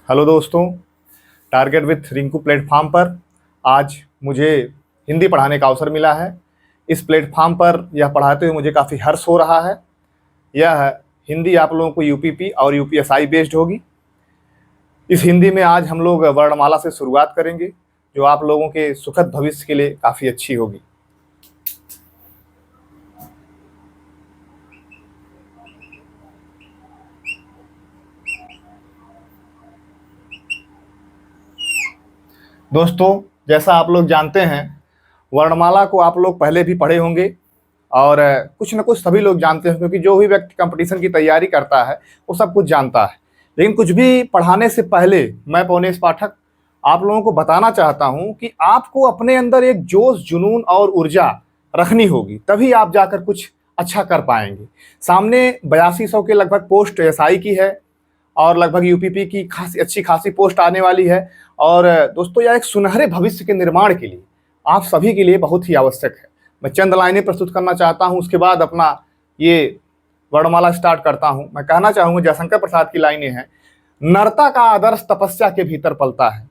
Hello दोस्तों, target with Rinku platform पर आज मुझे हिंदी पढ़ाने का अवसर मिला है। इस प्लेटफॉर्म पर यह पढ़ाते हुए मुझे काफ़ी हर्ष हो रहा है। यह हिंदी आप लोगों को यूपीपी और यूपीएसआई बेस्ड होगी। इस हिंदी में आज हम लोग वर्णमाला से शुरुआत करेंगे, जो आप लोगों के सुखद भविष्य के लिए काफ़ी अच्छी होगी। दोस्तों, जैसा आप लोग जानते हैं, वर्णमाला को आप लोग पहले भी पढ़े होंगे और कुछ न कुछ सभी लोग जानते हैं, क्योंकि जो भी व्यक्ति कंपटीशन की तैयारी करता है वो सब कुछ जानता है। लेकिन कुछ भी पढ़ाने से पहले मैं पवनेश पाठक आप लोगों को बताना चाहता हूं कि आपको अपने अंदर एक जोश, जुनून और ऊर्जा रखनी होगी, तभी आप जाकर कुछ अच्छा कर पाएंगे। सामने 8200 के लगभग पोस्ट एसआई की है और लगभग यूपीपी की अच्छी खासी पोस्ट आने वाली है। और दोस्तों, यह एक सुनहरे भविष्य के निर्माण के लिए आप सभी के लिए बहुत ही आवश्यक है। मैं चंद लाइनें प्रस्तुत करना चाहता हूं, उसके बाद अपना ये वर्णमाला स्टार्ट करता हूं। मैं कहना चाहूंगा, जयशंकर प्रसाद की लाइनें हैं। नरता का आदर्श तपस्या के भीतर पलता है,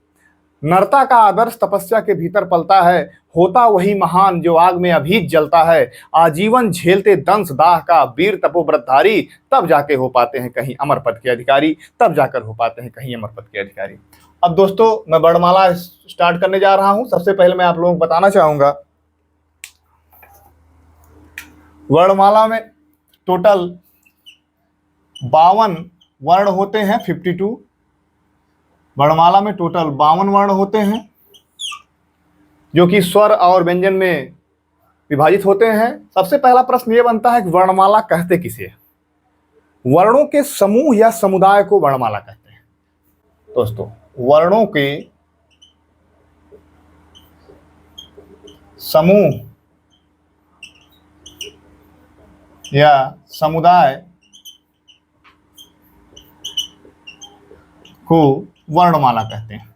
नरता का आदर्श तपस्या के भीतर पलता है, होता वही महान जो आग में अभीत जलता है। आजीवन झेलते दंश दाह का वीर तपोव्रतधारी, तब जाके हो पाते हैं कहीं अमर पद के अधिकारी, तब जाकर हो पाते हैं कहीं अमर पद के अधिकारी। अब दोस्तों, मैं वर्णमाला स्टार्ट करने जा रहा हूं। सबसे पहले मैं आप लोगों को बताना चाहूंगा, वर्णमाला में टोटल 52 वर्ण होते हैं। 52 वर्णमाला में टोटल 52 वर्ण होते हैं, जो कि स्वर और व्यंजन में विभाजित होते हैं। सबसे पहला प्रश्न यह बनता है कि वर्णमाला कहते किसे? वर्णों के समूह या समुदाय को वर्णमाला कहते हैं। दोस्तों, वर्णों के समूह या समुदाय को वर्णमाला कहते हैं।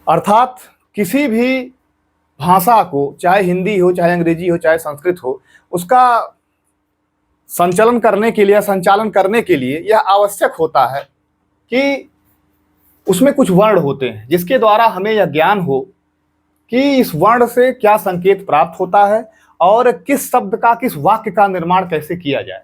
अर्थात किसी भी भाषा को, चाहे हिंदी हो, चाहे अंग्रेजी हो, चाहे संस्कृत हो, उसका संचालन करने के लिए, संचालन करने के लिए यह आवश्यक होता है कि उसमें कुछ वर्ण होते हैं, जिसके द्वारा हमें यह ज्ञान हो कि इस वर्ण से क्या संकेत प्राप्त होता है और किस शब्द का, किस वाक्य का निर्माण कैसे किया जाए।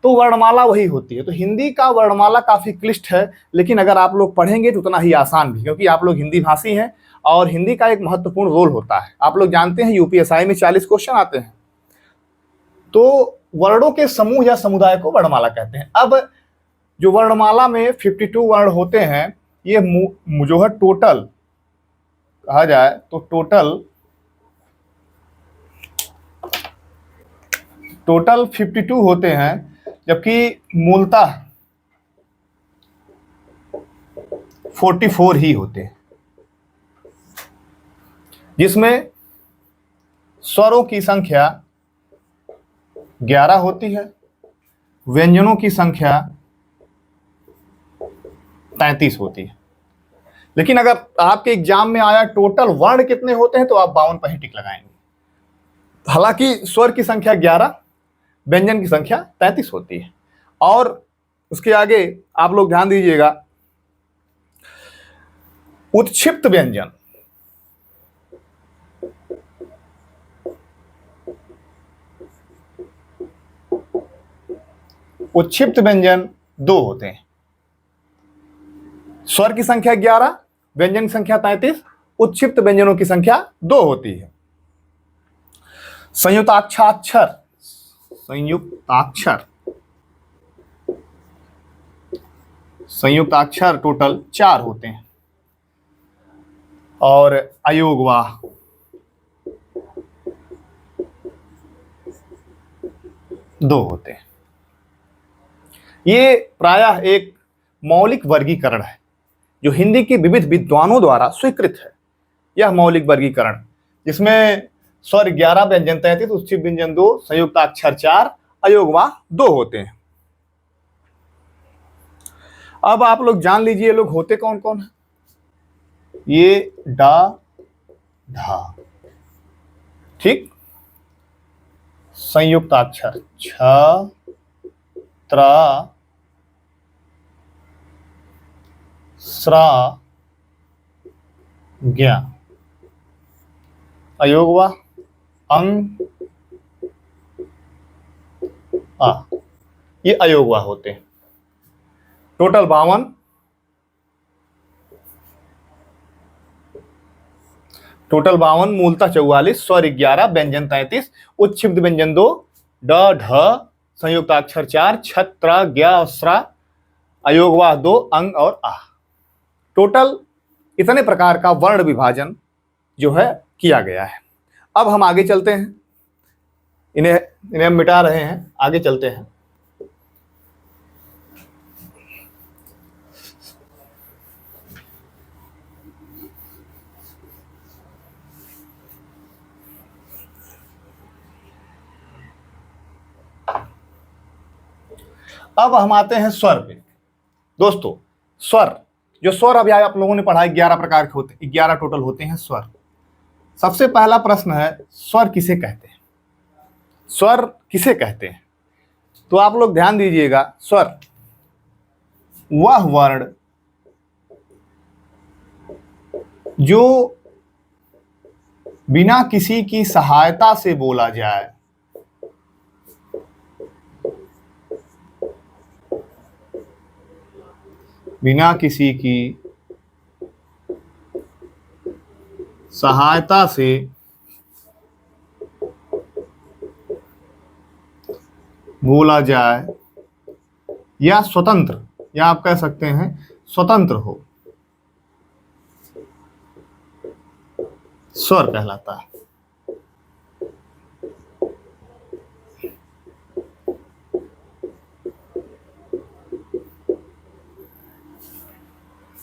तो वर्णमाला वही होती है। तो हिंदी का वर्णमाला काफी क्लिष्ट है, लेकिन अगर आप लोग पढ़ेंगे तो उतना ही आसान भी, क्योंकि आप लोग हिंदी भाषी हैं और हिंदी का एक महत्वपूर्ण रोल होता है। आप लोग जानते हैं, यूपीएसआई में 40 क्वेश्चन आते हैं। तो वर्णों के समूह या समुदाय को वर्णमाला कहते हैं। अब जो वर्णमाला में 52 वर्ण होते हैं, ये जो है टोटल कहा जाए तो टोटल 52 होते हैं, जबकि मूलतः 44 ही होते हैं, जिसमें स्वरों की संख्या 11 होती है, व्यंजनों की संख्या 33 होती है। लेकिन अगर आपके एग्जाम में आया टोटल वर्ण कितने होते हैं, तो आप 52 पर ही टिक लगाएंगे। हालांकि स्वर की संख्या 11, व्यंजन की संख्या 33 होती है। और उसके आगे आप लोग ध्यान दीजिएगा, उत्क्षिप्त व्यंजन, उत्क्षिप्त व्यंजन 2 होते हैं। स्वर की संख्या 11, व्यंजन की संख्या 33, उत्क्षिप्त व्यंजनों की संख्या 2 होती है। संयुक्ताक्षर टोटल 4 होते हैं और अयोगवाह 2 होते हैं। ये प्रायः एक मौलिक वर्गीकरण है जो हिंदी के विविध विद्वानों द्वारा स्वीकृत है। यह मौलिक वर्गीकरण, जिसमें स्वर 11, व्यंजन 33, उत्क्षिप्त व्यंजन 2, संयुक्ताक्षर 4, अयोगवाह 2 होते हैं। अब आप लोग जान लीजिए लोग होते कौन कौन है। ये डा ढा, ठीक। संयुक्ताक्षर छ त्र स्र ज्ञ। अयोग हुआ अंग आ, ये अयोग हुआ होते हैं। टोटल 52, मूलतः 44, स्वर 11, व्यंजन 33, उच्छिष्ट व्यंजन 2, ड ढ, संयुक्ताक्षर 4, छत्र ज्ञ स्र, अयोगवाह 2, अंग और आ। टोटल इतने प्रकार का वर्ण विभाजन जो है किया गया है। अब हम आगे चलते हैं, इन्हें हम मिटा रहे हैं, आगे चलते हैं। अब हम आते हैं स्वर पे। दोस्तों स्वर, जो स्वर अभी आप लोगों ने पढ़ा 11 प्रकार के होते हैं, 11 टोटल होते हैं स्वर। सबसे पहला प्रश्न है, स्वर किसे कहते हैं? स्वर किसे कहते हैं? तो आप लोग ध्यान दीजिएगा, स्वर वह वर्ण जो बिना किसी की सहायता से बोला जाए, बिना किसी की सहायता से बोला जाए या स्वतंत्र, या आप कह सकते हैं स्वतंत्र हो, स्वर कहलाता है।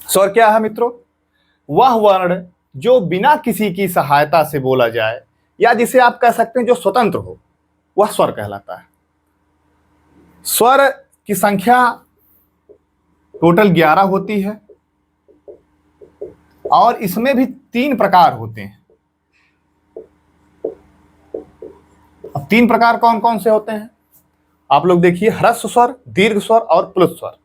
स्वर क्या है मित्रों? वह वर्ण जो बिना किसी की सहायता से बोला जाए, या जिसे आप कह सकते हैं जो स्वतंत्र हो, वह स्वर कहलाता है। स्वर की संख्या टोटल 11 होती है और इसमें भी 3 प्रकार होते हैं। अब 3 प्रकार कौन कौन से होते हैं आप लोग देखिए, ह्रस्व स्वर, दीर्घ स्वर और प्लुत स्वर।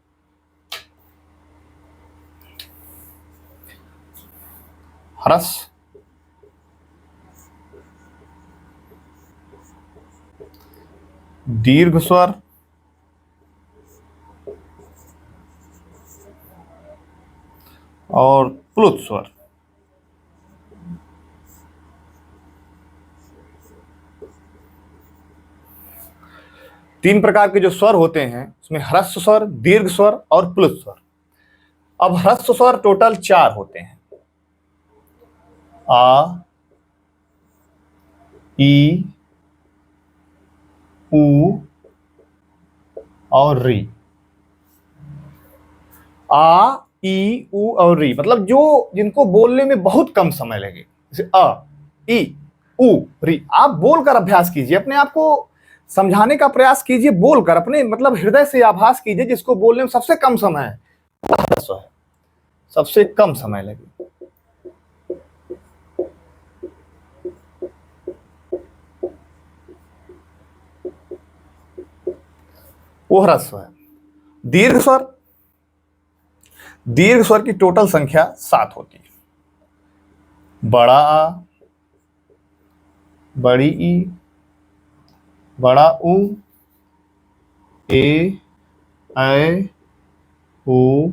ह्रस्व, दीर्घ स्वर और प्लुत स्वर। तीन प्रकार के जो स्वर होते हैं उसमें ह्रस्व स्वर, दीर्घ स्वर और प्लुत स्वर। अब ह्रस्व स्वर टोटल 4 होते हैं, आ, ई, ऊ और री। आ, ई, ऊ और री मतलब जो जिनको बोलने में बहुत कम समय लगे, जैसे अ, ई, ऊ, री। आप बोलकर अभ्यास कीजिए, अपने आप को समझाने का प्रयास कीजिए, बोलकर अपने मतलब हृदय से आभास कीजिए। जिसको बोलने में सबसे कम समय है, सबसे कम समय लगे, वो ह्रस्व है। दीर्घ स्वर, दीर्घ स्वर की टोटल संख्या 7 होती है। बड़ा आ, बड़ी ई, बड़ा ऊ, ए, ऐ, ऊ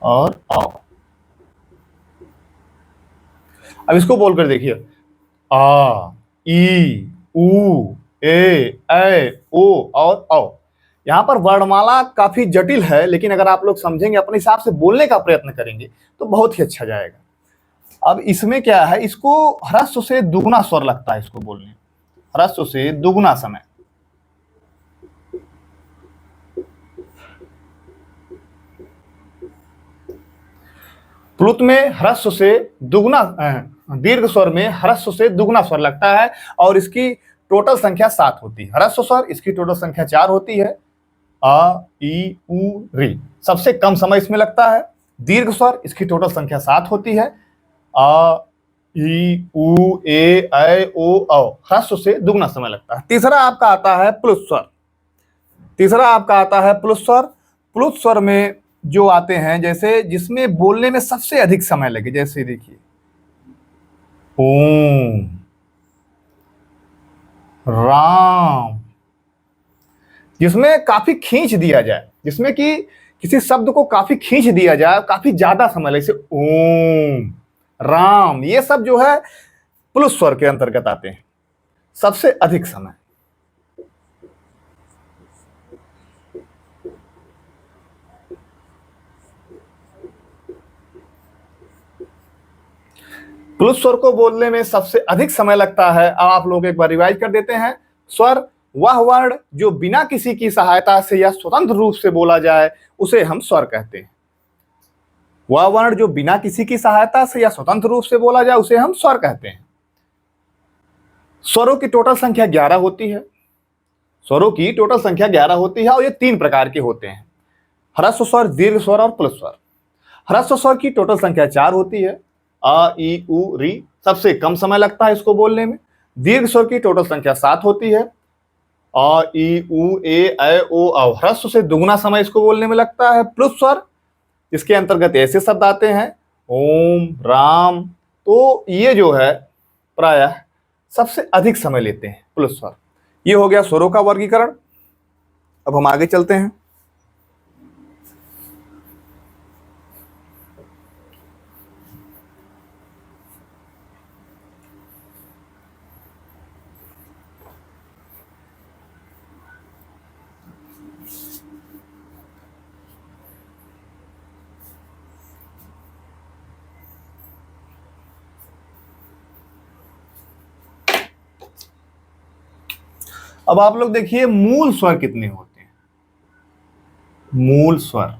और औ। अब इसको बोलकर देखिए, आ, ई, ऊ, ए, ऐ, ओ और औ। यहां पर वर्णमाला काफी जटिल है, लेकिन अगर आप लोग समझेंगे, अपने हिसाब से बोलने का प्रयत्न करेंगे तो बहुत ही अच्छा जाएगा। अब इसमें क्या है, इसको ह्रस्व से दुगुना स्वर लगता है, इसको बोलने ह्रस्व से दुगुना समय। प्लुत में ह्रस्व से दुगुना, दीर्घ स्वर में ह्रस्व से दुगुना स्वर लगता है और इसकी टोटल संख्या 7 होती है। ह्रस्व स्वर इसकी टोटल संख्या 4 होती है, आ, ई, ऊ, री। सबसे कम समय इसमें लगता है। दीर्घ स्वर इसकी टोटल संख्या 7 होती है, आ, ई उ ए ऐ ओ औ, ह्रस्व से दुगना समय लगता है। तीसरा आपका आता है प्लुत स्वर। तीसरा आपका आता है प्लुत स्वर। प्लुत स्वर में जो आते हैं, जैसे जिसमें बोलने में सबसे अधिक समय लगे, जैसे देखिए ओम, राम, जिसमें काफी खींच दिया जाए, जिसमें कि किसी शब्द को काफी खींच दिया जाए, काफी ज्यादा समय लगे, जैसे ओम, राम, ये सब जो है प्लुत स्वर के अंतर्गत आते हैं, सबसे अधिक समय। प्लुत स्वर को बोलने में सबसे अधिक समय लगता है। अब आप लोग एक बार रिवाइज कर देते हैं। स्वर वह वर्ण जो बिना किसी की सहायता से या स्वतंत्र रूप से बोला जाए, उसे हम स्वर कहते हैं। वह वर्ण जो बिना किसी की सहायता से या स्वतंत्र रूप से बोला जाए, उसे हम स्वर कहते हैं। स्वरों की टोटल संख्या 11 होती है। स्वरों की टोटल संख्या 11 होती है और ये 3 प्रकार के होते हैं: ह्रस्व स्वर, दीर्घ स्वर और प्लुत स्वर। ह्रस्व स्वर की टोटल संख्या 4 होती है। अ, ई, उ, री, सबसे कम समय लगता है इसको बोलने में। दीर्घ स्वर की टोटल संख्या 7 होती है। अ, ई, उ, ए, ऐ, ओ, औ, ह्रस्व से दुगना समय इसको बोलने में लगता है। प्लुत स्वर, इसके अंतर्गत ऐसे शब्द आते हैं ओम, राम, तो ये जो है प्रायः सबसे अधिक समय लेते हैं प्लुत स्वर। ये हो गया स्वरों का वर्गीकरण। अब हम आगे चलते हैं। अब आप लोग देखिए मूल स्वर कितने होते हैं। मूल स्वर,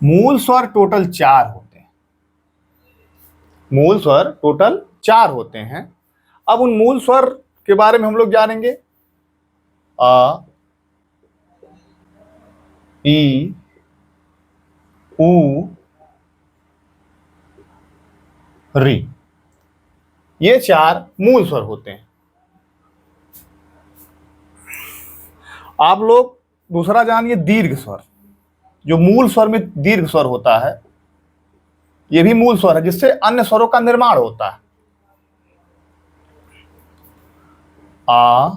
मूल स्वर टोटल 4 होते हैं। मूल स्वर टोटल 4 होते हैं। अब उन मूल स्वर के बारे में हम लोग जानेंगे। अ, ई, उ, री, ये 4 मूल स्वर होते हैं। आप लोग दूसरा जानिए दीर्घ स्वर। जो मूल स्वर में दीर्घ स्वर होता है, ये भी मूल स्वर है जिससे अन्य स्वरों का निर्माण होता है। आ,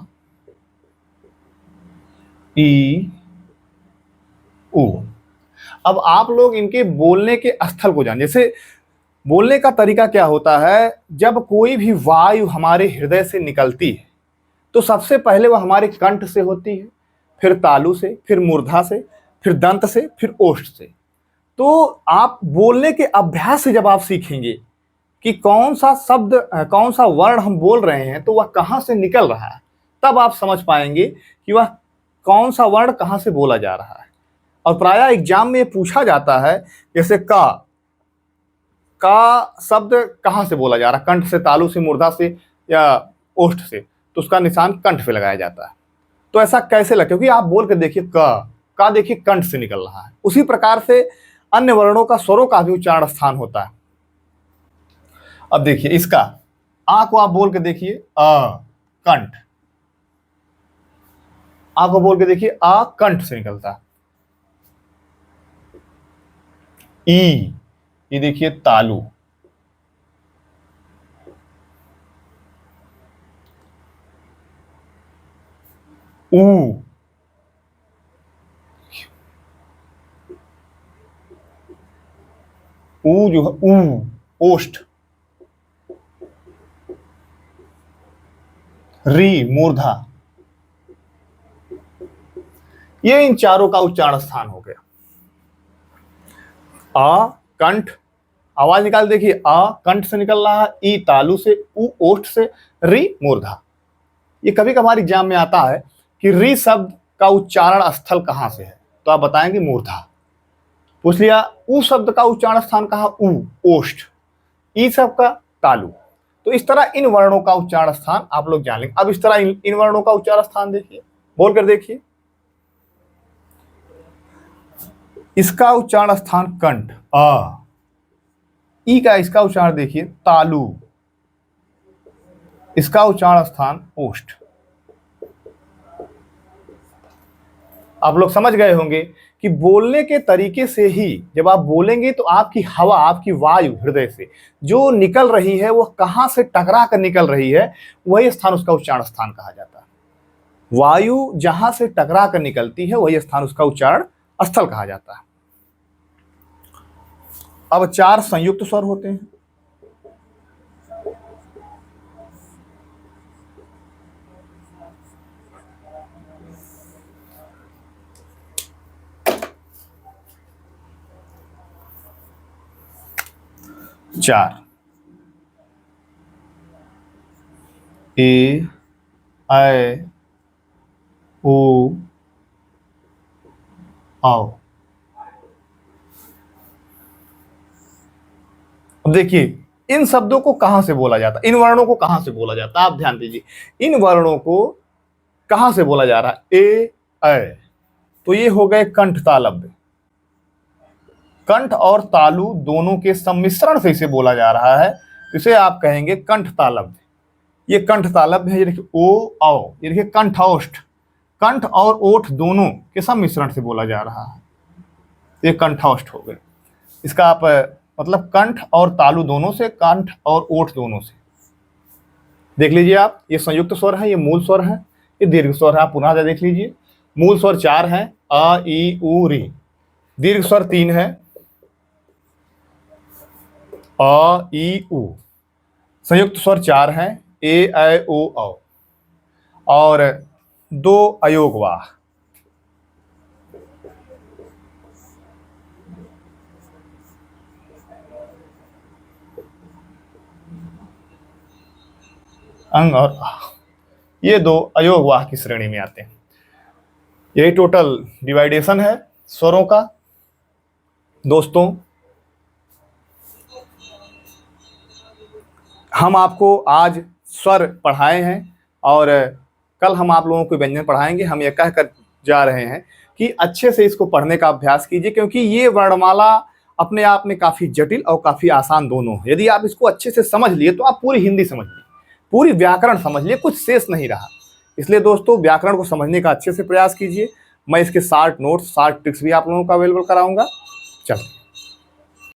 ई, उ। अब आप लोग इनके बोलने के स्थल को जान, जैसे बोलने का तरीका क्या होता है। जब कोई भी वायु हमारे हृदय से निकलती है, तो सबसे पहले वह हमारे कंठ से होती है, फिर तालु से, फिर मूर्धा से, फिर दंत से, फिर ओष्ठ से। तो आप बोलने के अभ्यास से जब आप सीखेंगे कि कौन सा शब्द, कौन सा वर्ण हम बोल रहे हैं, तो वह कहाँ से निकल रहा है, तब आप समझ पाएंगे कि वह कौन सा वर्ण कहाँ से बोला जा रहा है। और प्रायः एग्जाम में पूछा जाता है, जैसे का शब्द कहाँ से बोला जा रहा है, कंठ से, तालु से, मूर्धा से या ओष्ठ से, तो उसका निशान कंठ पे लगाया जाता है। तो ऐसा कैसे लगे, क्योंकि आप बोल के देखिए का देखिए कंठ से निकल रहा है। उसी प्रकार से अन्य वर्णों का, स्वरों का भी उच्चारण स्थान होता है। अब देखिए इसका आ को आप बोल के देखिए कंठ, आ को बोल के देखिए आ कंठ से निकलता है। ई, ये देखिए तालु। ऊ, ऊ जो है ऊ, ओष्ठ। री, मूर्धा। ये इन चारों का उच्चारण स्थान हो गया। आ कंठ, आवाज निकाल देखिए, आ कंठ से निकल रहा है, ई तालु से, उ ओष्ठ से, री मूर्धा। ये कभी कभार एग्जाम में आता है कि री शब्द का उच्चारण स्थल कहां से है, तो आप बताएंगे मूर्धा। पूछ लिया उ शब्द का उच्चारण स्थान कहां, उ ओष्ठ, ई शब्द का तालु। तो इस तरह इन वर्णों का उच्चारण स्थान आप लोग जान लेंगे। अब इस तरह इन वर्णों का उच्चारण स्थान देखिए, बोलकर देखिए। इसका उच्चारण स्थान कंठ, अ। ई का इसका उच्चारण देखिए तालु, इसका उच्चारण स्थान ओष्ठ। आप लोग समझ गए होंगे कि बोलने के तरीके से ही जब आप बोलेंगे तो आपकी हवा, आपकी वायु हृदय से जो निकल रही है वो कहां से टकरा कर निकल रही है, वही स्थान उसका उच्चारण स्थान कहा जाता है। वायु जहां से टकरा कर निकलती है वही स्थान उसका उच्चारण स्थल कहा जाता है। अब 4 संयुक्त स्वर होते हैं। चार, ए, ऐ, ओ, औ। अब देखिए इन शब्दों को कहां से बोला जाता है, इन वर्णों को कहां से बोला जाता है, आप ध्यान दीजिए। इन वर्णों को कहां से बोला जा रहा है, ए, ऐ, तो ये हो गए कंठ तालव्य। कंठ और तालु दोनों के सम्मिश्रण से इसे बोला जा रहा है, इसे आप कहेंगे कंठ तालव्य। ये कंठ तालव्य है। ये देखिए ओ, औ, ये देखिए कंठौष्ठ। कंठ और ओठ दोनों के सम्मिश्रण से बोला जा रहा है, ये कंठौष्ठ हो गए। इसका आप मतलब कंठ और तालु दोनों से, कंठ और ओठ दोनों से। देख लीजिए आप, ये संयुक्त स्वर है, ये मूल स्वर है, ये दीर्घ स्वर है। आप पुनः देख लीजिए, मूल स्वर 4 है, अ, ई, उ, री। दीर्घ स्वर 3 है, अ, ई, उ। संयुक्त स्वर 4 है, ए, ऐ, ओ, औ। और 2 अयोगवाह। अंग और आ, ये 2 अयोगवाह की श्रेणी में आते हैं। यही टोटल डिवाइडेशन है स्वरों का। दोस्तों, हम आपको आज स्वर पढ़ाए हैं और कल हम आप लोगों को व्यंजन पढ़ाएंगे। हम यह कहकर जा रहे हैं कि अच्छे से इसको पढ़ने का अभ्यास कीजिए, क्योंकि ये वर्णमाला अपने आप में काफ़ी जटिल और काफ़ी आसान दोनों है। यदि आप इसको अच्छे से समझ लिए तो आप पूरी हिंदी समझ लिए, पूरी व्याकरण समझ लिए, कुछ शेष नहीं रहा। इसलिए दोस्तों, व्याकरण को समझने का अच्छे से प्रयास कीजिए। मैं इसके शार्ट नोट्स, शार्ट ट्रिक्स भी आप लोगों को अवेलेबल कराऊंगा। चलिए।